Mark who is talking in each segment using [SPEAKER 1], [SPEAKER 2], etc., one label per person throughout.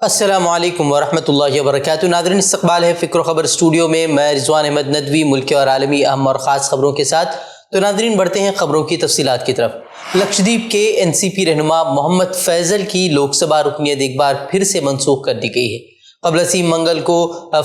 [SPEAKER 1] السلام علیکم ورحمۃ اللہ وبرکاتہ۔ ناظرین، استقبال ہے فکر و خبر اسٹوڈیو میں، میں رضوان احمد ندوی ملکی اور عالمی اہم اور خاص خبروں کے ساتھ۔ تو ناظرین، بڑھتے ہیں خبروں کی تفصیلات کی طرف۔ لکشدیپ کے این سی پی رہنما محمد فیصل کی لوک سبھا رکنیت ایک بار پھر سے منسوخ کر دی گئی ہے۔ قبل ازیں منگل کو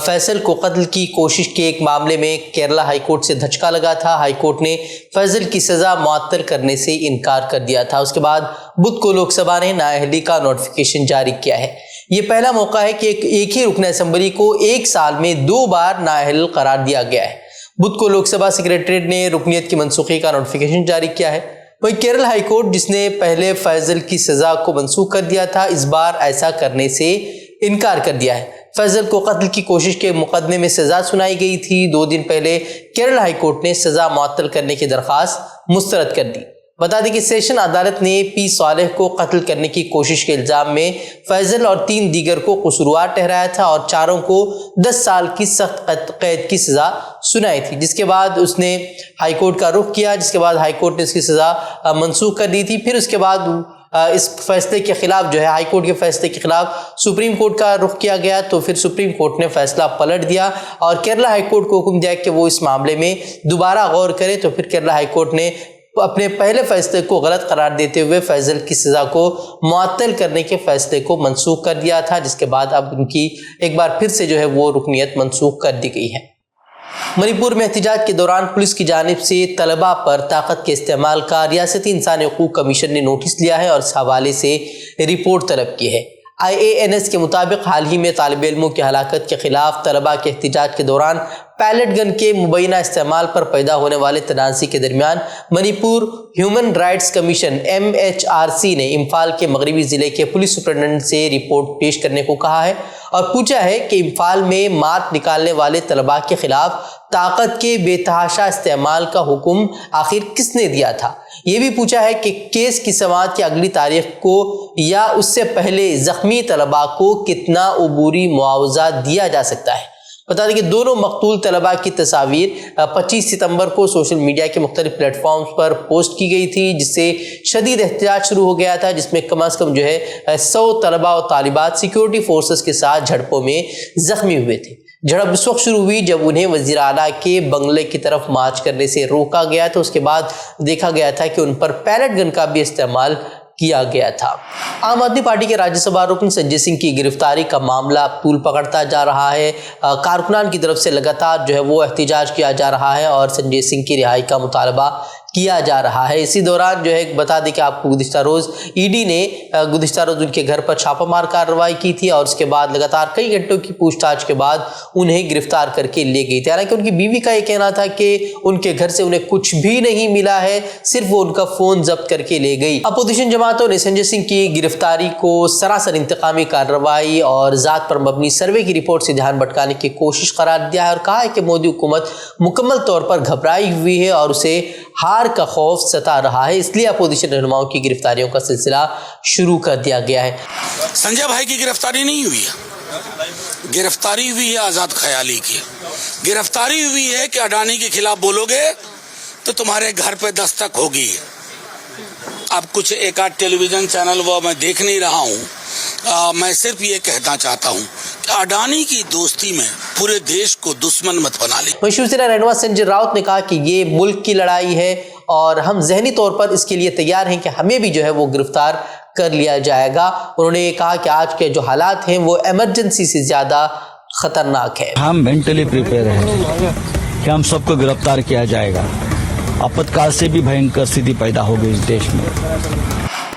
[SPEAKER 1] فیصل کو قتل کی کوشش کے ایک معاملے میں کیرلا ہائی کورٹ سے دھچکا لگا تھا۔ ہائی کورٹ نے فیصل کی سزا معطل کرنے سے انکار کر دیا تھا۔ اس کے بعد بدھ کو لوک سبھا نے نااہلی کا نوٹیفیکیشن جاری کیا ہے۔ یہ پہلا موقع ہے کہ ایک ہی رکن اسمبلی کو ایک سال میں 2 بار نااہل قرار دیا گیا ہے۔ بدھ کو لوک سبھا سیکریٹریٹ نے رکنیت کی منسوخی کا نوٹیفیکیشن جاری کیا ہے۔ وہیں کیرل ہائی کورٹ، جس نے پہلے فیصل کی سزا کو منسوخ کر دیا تھا، اس بار ایسا کرنے سے انکار کر دیا ہے۔ فیصل کو قتل کی کوشش کے مقدمے میں سزا سنائی گئی تھی۔ 2 دن پہلے کیرل ہائی کورٹ نے سزا معطل کرنے کی درخواست مسترد کر دی۔ بتا دیں کہ سیشن عدالت نے پی صالح کو قتل کرنے کی کوشش کے الزام میں فیصل اور 3 دیگر کو قصوروار ٹھہرایا تھا اور 4 کو 10 سال کی سخت قید کی سزا سنائی تھی، جس کے بعد اس نے ہائی کورٹ کا رخ کیا، جس کے بعد ہائی کورٹ نے اس کی سزا منسوخ کر دی تھی۔ پھر اس کے بعد اس فیصلے کے خلاف ہائی کورٹ کے فیصلے کے خلاف سپریم کورٹ کا رخ کیا گیا، تو پھر سپریم کورٹ نے فیصلہ پلٹ دیا اور کیرلا ہائی کورٹ کو حکم دیا کہ وہ اس معاملے میں دوبارہ غور کرے۔ تو پھر کیرلا ہائی کورٹ نے اپنے پہلے فیصلے کو غلط قرار دیتے ہوئے فیصل کی سزا کو معطل کرنے کے فیصلے کو منسوخ کر دیا تھا، جس کے بعد اب ان کی ایک بار پھر سے وہ رکنیت منسوخ کر دی گئی ہے۔ منی پور میں احتجاج کے دوران پولیس کی جانب سے طلباء پر طاقت کے استعمال کا ریاستی انسانی حقوق کمیشن نے نوٹس لیا ہے اور اس حوالے سے رپورٹ طلب کی ہے۔ IANS کے مطابق حال ہی میں طالب علموں کی ہلاکت کے خلاف طلباء کے احتجاج کے دوران پیلٹ گن کے مبینہ استعمال پر پیدا ہونے والے تنازع کے درمیان منی پور ہیومن رائٹس کمیشن MHRC نے امپھال کے مغربی ضلع کے پولیس سپرنٹنڈنٹ سے رپورٹ پیش کرنے کو کہا ہے اور پوچھا ہے کہ امپھال میں مارچ نکالنے والے طلباء کے خلاف طاقت کے بے تحاشا استعمال کا حکم آخر کس نے دیا تھا۔ یہ بھی پوچھا ہے کہ کیس کی سماعت کی اگلی تاریخ کو یا اس سے پہلے زخمی طلباء کو کتنا عبوری معاوضہ دیا جا سکتا ہے۔ بتا دیں کہ دونوں مقتول طلباء کی تصاویر 25 ستمبر کو سوشل میڈیا کے مختلف پلیٹ فارمز پر پوسٹ کی گئی تھی، جس سے شدید احتجاج شروع ہو گیا تھا، جس میں کم از کم 100 طلباء و طالبات سیکیورٹی فورسز کے ساتھ جھڑپوں میں زخمی ہوئے تھے۔ جھڑپ اس وقت شروع ہوئی جب انہیں وزیر اعلیٰ کے بنگلے کی طرف مارچ کرنے سے روکا گیا، تو اس کے بعد دیکھا گیا تھا کہ ان پر پیلٹ گن کا بھی استعمال کیا گیا تھا۔ عام آدمی پارٹی کے راجیہ سبھا رکن سنجے سنگھ کی گرفتاری کا معاملہ طول پکڑتا جا رہا ہے۔ کارکنان کی طرف سے لگاتار وہ احتجاج کیا جا رہا ہے اور سنجے سنگھ کی رہائی کا مطالبہ کیا جا رہا ہے۔ اسی دوران بتا دیں کہ آپ کو گزشتہ روز ED نے ان کے گھر پر چھاپہ مار کارروائی کی تھی اور اس کے بعد لگاتار کئی گھنٹوں کی پوچھ تاچھ کے بعد انہیں گرفتار کر کے لے گئی تھی۔ حالانکہ ان کی بیوی کا یہ کہنا تھا کہ ان کے گھر سے انہیں کچھ بھی نہیں ملا ہے، صرف وہ ان کا فون ضبط کر کے لے گئی۔ اپوزیشن جماعتوں نے سنجے سنگھ کی گرفتاری کو سراسر انتقامی کارروائی اور ذات پر مبنی سروے کی رپورٹ سے دھیان بھٹکانے کی کوشش قرار دیا ہے اور کہا ہے کہ مودی حکومت مکمل طور پر گھبرائی ہوئی ہے اور اسے ہار کا خوف ستا رہا ہے، اس لیے اپوزیشن رہنماؤں کی گرفتاریوں کا سلسلہ شروع کر دیا گیا ہے۔
[SPEAKER 2] سنجے بھائی کی گرفتاری نہیں ہوئی ہے، گرفتاری ہوئی ہے آزاد خیالی کی، گرفتاری ہوئی ہے کہ اڈانی کے خلاف بولو گے تو تمہارے گھر پہ دستک ہوگی۔ اب کچھ ایک آدھ ٹیلی ویژن چینل وہ میں دیکھ نہیں رہا ہوں، میں صرف یہ کہنا چاہتا ہوں کہ اڈانی کی دوستی میں پورے دیش کو دشمن مت بنا لیں۔
[SPEAKER 1] شیو سینا رہنما سنجے راؤت نے کہا کہ یہ ملک کی لڑائی ہے اور ہم ذہنی طور پر اس کے لیے تیار ہیں کہ ہمیں بھی وہ گرفتار کر لیا جائے گا۔ انہوں نے یہ کہا کہ آج کے جو حالات ہیں وہ ایمرجنسی سے زیادہ خطرناک ہے۔
[SPEAKER 3] ہم مینٹلی پریپیئر ہیں کہ ہم سب کو گرفتار کیا جائے گا۔ آپت کال سے بھی بھینکر استھتی پیدا ہو گئی اس دیش میں۔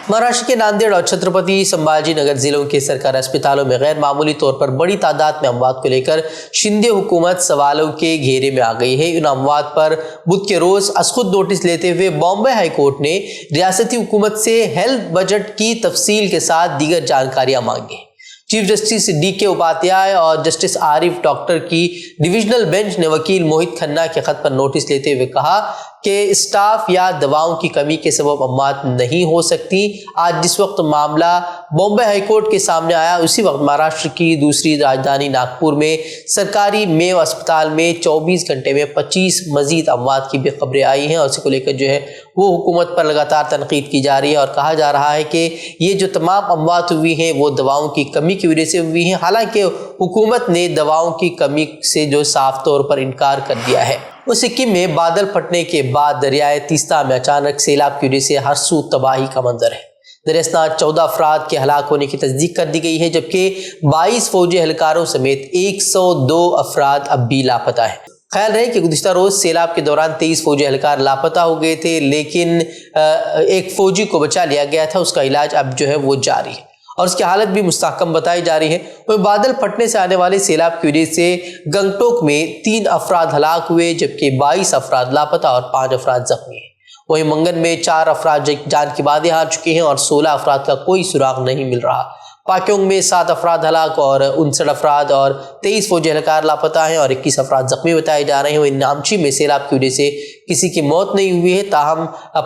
[SPEAKER 1] مہاراشٹر کے ناندیڑ اور چھترپتی سمبھاجی نگر ضلعوں کے سرکاری اسپتالوں میں غیر معمولی طور پر بڑی تعداد میں اموات کو لے کر شندے حکومت سوالوں کے گھیرے میں آ گئی ہے۔ ان اموات پر بدھ کے روز از خود نوٹس لیتے ہوئے بامبے ہائی کورٹ نے ریاستی حکومت سے ہیلتھ بجٹ کی تفصیل کے ساتھ دیگر جانکاریاں مانگی ہیں۔ چیف جسٹس DK اپادھیائے اور جسٹس عارف ڈاکٹر کی ڈویژنل بینچ نے وکیل موہت کھنہ کے خط پر نوٹس لیتے ہوئے کہا کہ کہ اسٹاف یا دواؤں کی کمی کے سبب اموات نہیں ہو سکتی۔ آج جس وقت معاملہ بامبے ہائی کورٹ کے سامنے آیا، اسی وقت مہاراشٹر کی دوسری راجدھانی ناگپور میں سرکاری میو اسپتال میں 24 گھنٹے میں 25 مزید اموات کی بھی خبریں آئی ہیں، اور اسی کو لے کر جو ہے وہ حکومت پر لگاتار تنقید کی جا رہی ہے اور کہا جا رہا ہے کہ یہ جو تمام اموات ہوئی ہیں وہ دواؤں کی کمی کی وجہ سے ہوئی ہیں، حالانکہ حکومت نے دواؤں کی کمی سے جو صاف طور پر انکار کر دیا ہے۔ وہ سکم میں بادل پھٹنے کے بعد دریائے تیستا میں اچانک سیلاب کی وجہ سے ہر سو تباہی کا منظر ہے۔ دریا اثناء 14 افراد کے ہلاک ہونے کی تصدیق کر دی گئی ہے، جبکہ 22 فوجی اہلکاروں سمیت 102 افراد اب بھی لاپتہ ہیں۔ خیال رہے کہ گزشتہ روز سیلاب کے دوران 23 فوجی اہلکار لاپتہ ہو گئے تھے، لیکن ایک فوجی کو بچا لیا گیا تھا، اس کا علاج اب جو ہے وہ جاری ہے اور اس کی حالت بھی مستحکم بتائی جا رہی ہے۔ وہ بادل پھٹنے سے آنے والے سیلاب کی وجہ سے گنگٹوک میں 3 افراد ہلاک ہوئے، جبکہ 22 افراد لاپتہ اور 5 افراد زخمی ہیں۔ وہیں منگن میں 4 افراد جان کی بادیں ہار چکے ہیں اور 16 افراد کا کوئی سراغ نہیں مل رہا۔ پاکیونگ میں 7 افراد ہلاک اور 59 افراد اور 23 فوجی اہلکار لاپتہ ہیں اور 21 افراد زخمی بتائے جا رہے ہیں۔ وہیں نامچی میں سیلاب کی وجہ سے کسی کی موت نہیں ہوئی ہے، تاہم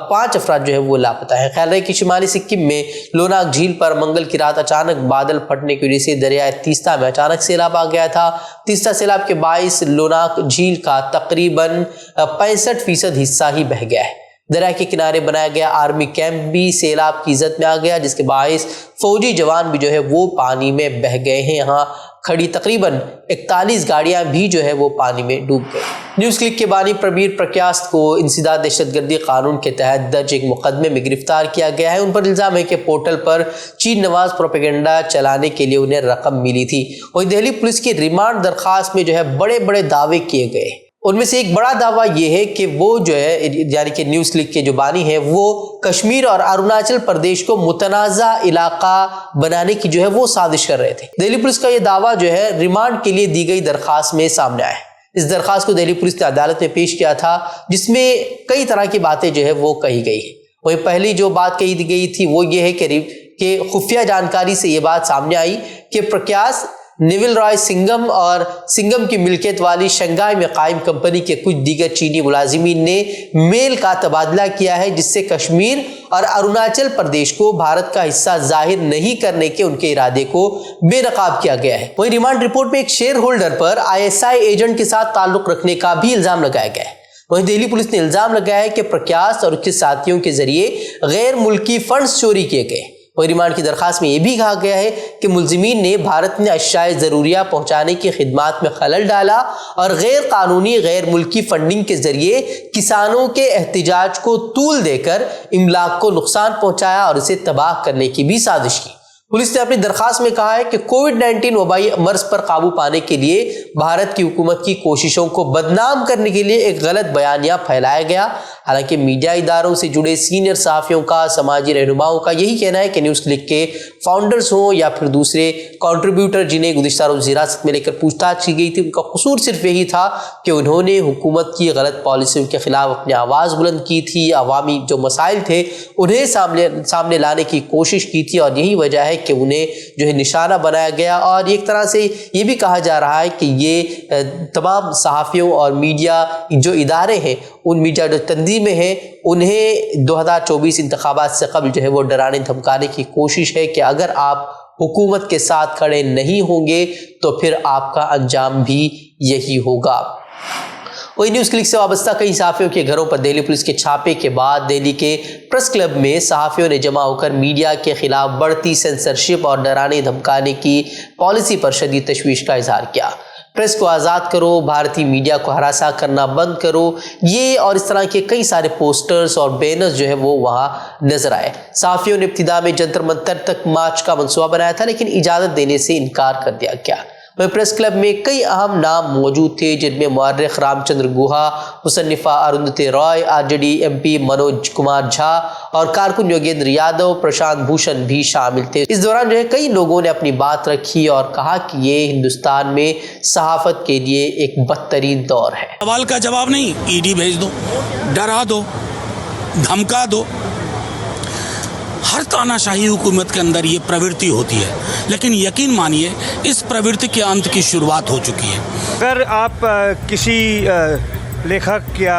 [SPEAKER 1] 5 افراد جو ہے وہ لاپتہ ہیں۔ خیال رہے کہ شمالی سکم میں لوناک جھیل پر منگل کی رات اچانک بادل پھٹنے کی وجہ سے دریائے تیستا میں اچانک سیلاب آ گیا تھا۔ تیستا سیلاب کے باعث لوناک جھیل کا تقریباً 65% حصہ ہی بہہ گیا ہے۔ دریا کے کنارے بنایا گیا آرمی کیمپ بھی سیلاب کی زد میں آ گیا، جس کے باعث فوجی جوان بھی جو ہے وہ پانی میں بہہ گئے ہیں۔ یہاں کھڑی تقریباً 41 گاڑیاں بھی جو ہے وہ پانی میں ڈوب گئی۔ نیوز کلک کے بانی پربیر پرکیاست کو انسداد دہشت گردی قانون کے تحت درج ایک مقدمے میں گرفتار کیا گیا ہے۔ ان پر الزام ہے کہ پورٹل پر چین نواز پروپیگنڈا چلانے کے لیے انہیں رقم ملی تھی۔ وہیں دہلی پولیس کی ریمانڈ درخواست میں جو ہے بڑے بڑے دعوے کیے گئے۔ ان میں سے ایک بڑا دعویٰ یہ ہے کہ وہ جو ہے یعنی کہ نیوز کلک کے جو بانی ہیں وہ کشمیر اور اروناچل پردیش کو متنازع علاقہ بنانے کی جو ہے وہ سازش کر رہے تھے۔ دہلی پولیس کا یہ دعویٰ جو ہے ریمانڈ کے لیے دی گئی درخواست میں سامنے آیا ہے۔ اس درخواست کو دہلی پولیس نے عدالت میں پیش کیا تھا، جس میں کئی طرح کی باتیں جو ہے وہ کہی گئی ہیں۔ وہیں پہلی جو بات کہی گئی تھی وہ یہ ہے کہ خفیہ جانکاری سے یہ بات سامنے آئی کہ پرکیاس نیول رائے سنگم اور سنگم کی ملکیت والی شنگھائی میں قائم کمپنی کے کچھ دیگر چینی ملازمین نے میل کا تبادلہ کیا ہے، جس سے کشمیر اور اروناچل پردیش کو بھارت کا حصہ ظاہر نہیں کرنے کے ان کے ارادے کو بے نقاب کیا گیا ہے۔ وہیں ریمانڈ رپورٹ میں ایک شیئر ہولڈر پر ISI ایجنٹ کے ساتھ تعلق رکھنے کا بھی الزام لگایا گیا ہے۔ وہیں دہلی پولیس نے الزام لگایا ہے کہ پرکیاس اور اس کے ساتھیوں کے ذریعے غیر ملکی فنڈز چوری کیے گئے۔ وہیں ریمانڈ کی درخواست میں یہ بھی کہا گیا ہے کہ ملزمین نے بھارت میں اشیاء ضروریہ پہنچانے کی خدمات میں خلل ڈالا اور غیر قانونی غیر ملکی فنڈنگ کے ذریعے کسانوں کے احتجاج کو طول دے کر املاک کو نقصان پہنچایا اور اسے تباہ کرنے کی بھی سازش کی۔ پولیس نے اپنی درخواست میں کہا ہے کہ کووڈ-19 وبائی مرض پر قابو پانے کے لیے بھارت کی حکومت کی کوششوں کو بدنام کرنے کے لیے ایک غلط بیانیہ پھیلایا گیا۔ حالانکہ میڈیا اداروں سے جڑے سینئر صحافیوں کا، سماجی رہنماؤں کا یہی کہنا ہے کہ نیوز کلک کے فاؤنڈرز ہوں یا پھر دوسرے کنٹریبیوٹر جنہیں گزشتہ روز حراست میں لے کر پوچھ تاچھ کی گئی تھی، ان کا قصور صرف یہی تھا کہ انہوں نے حکومت کی غلط پالیسیوں کے خلاف اپنی آواز بلند کی تھی، عوامی جو مسائل تھے انہیں سامنے لانے کی کوشش کی تھی، اور یہی وجہ ہے کہ انہیں جو ہے نشانہ بنایا گیا۔ اور ایک طرح سے یہ بھی کہا جا رہا ہے کہ یہ تمام صحافیوں اور میڈیا جو ادارے ہیں، ان میڈیا جو تنظیمیں ہیں، انہیں 2024 انتخابات سے قبل جو ہے وہ ڈرانے دھمکانے کی کوشش ہے کہ اگر آپ حکومت کے ساتھ کھڑے نہیں ہوں گے تو پھر آپ کا انجام بھی یہی ہوگا۔ وہی نیوز کلک سے وابستہ کئی صحافیوں کے گھروں پر دہلی پولیس کے چھاپے کے بعد دہلی کے پریس کلب میں صحافیوں نے جمع ہو کر میڈیا کے خلاف بڑھتی سینسرشپ اور ڈرانے دھمکانے کی پالیسی پر شدید تشویش کا اظہار کیا۔ پریس کو آزاد کرو، بھارتی میڈیا کو ہراساں کرنا بند کرو، یہ اور اس طرح کے کئی سارے پوسٹرز اور بینرز جو ہے وہ وہاں نظر آئے۔ صحافیوں نے ابتدا میں جنتر منتر تک مارچ کا منصوبہ بنایا تھا، لیکن اجازت دینے سے انکار کر دیا گیا۔ پریس کلب میں کئی اہم نام موجود تھے، جن میں مورخ رام چندر گوہا، مصنفہ اروندھتی رائے، RJD MP منوج کمار جھا اور کارکن یوگیندر یادو، پرشانت بھوشن بھی شامل تھے۔ اس دوران جو ہے کئی لوگوں نے اپنی بات رکھی اور کہا کہ یہ ہندوستان میں صحافت کے لیے ایک بدترین دور ہے۔
[SPEAKER 2] سوال کا جواب نہیں، ED بھیج دو، ڈرا دو، دھمکا دو۔ ہر تاناشاہی حکومت کے اندر یہ پرورتی ہوتی ہے، لیکن یقین مانیے اس پرورتی کے انت کی شروعات ہو چکی ہے۔
[SPEAKER 4] اگر آپ کسی لیکھک یا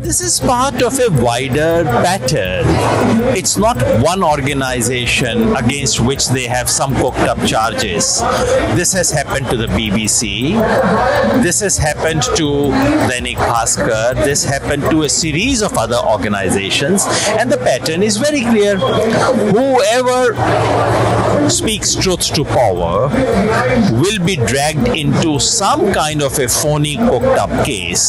[SPEAKER 5] This is part of a wider pattern. It's not one organization against which they have some cooked up charges. This has happened to the BBC. This has happened to Dainik Bhaskar. This happened to a series of other organizations. And the pattern is very clear. Whoever speaks truth to power will be dragged into some kind of a phony cooked up case.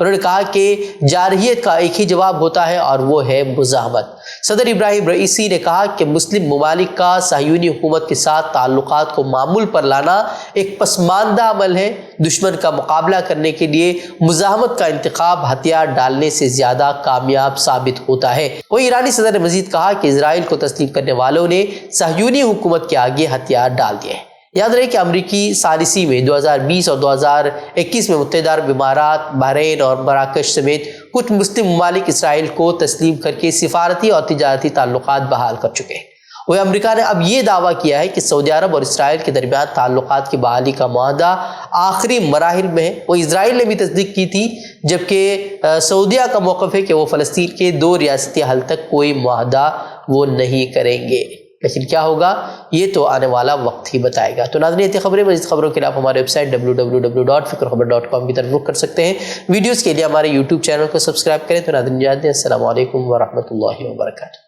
[SPEAKER 1] انہوں نے کہا کہ جارحیت کا ایک ہی جواب ہوتا ہے اور وہ ہے مزاحمت۔ صدر ابراہیم رئیسی نے کہا کہ مسلم ممالک کا صہیونی حکومت کے ساتھ تعلقات کو معمول پر لانا ایک پسماندہ عمل ہے۔ دشمن کا مقابلہ کرنے کے لیے مزاحمت کا انتخاب ہتھیار ڈالنے سے زیادہ کامیاب ثابت ہوتا ہے۔ وہ ایرانی صدر نے مزید کہا کہ اسرائیل کو تسلیم کرنے والوں نے صہیونی حکومت کے آگے ہتھیار ڈال دیے ہیں۔ یاد رہے کہ امریکی ثالثی میں 2020 اور 2021 میں متحدہ عرب امارات، بحرین اور مراکش سمیت کچھ مسلم ممالک اسرائیل کو تسلیم کر کے سفارتی اور تجارتی تعلقات بحال کر چکے ہیں۔ وہ امریکہ نے اب یہ دعویٰ کیا ہے کہ سعودی عرب اور اسرائیل کے درمیان تعلقات کی بحالی کا معاہدہ آخری مراحل میں ہے۔ وہ اسرائیل نے بھی تصدیق کی تھی، جبکہ سعودیہ کا موقف ہے کہ وہ فلسطین کے 2 ریاستی حل تک کوئی معاہدہ وہ نہیں کریں گے۔ لیکن کیا ہوگا یہ تو آنے والا وقت ہی بتائے گا۔ تو ناظرین، یہ خبریں، مزید خبروں کے لیے آپ ہمارے ویب سائٹ www.fikrkhabar.com کی طرف رخ کر سکتے ہیں۔ ویڈیوز کے لیے ہمارے یوٹیوب چینل کو سبسکرائب کریں۔ تو ناظرین، السلام علیکم ورحمۃ اللہ وبرکاتہ۔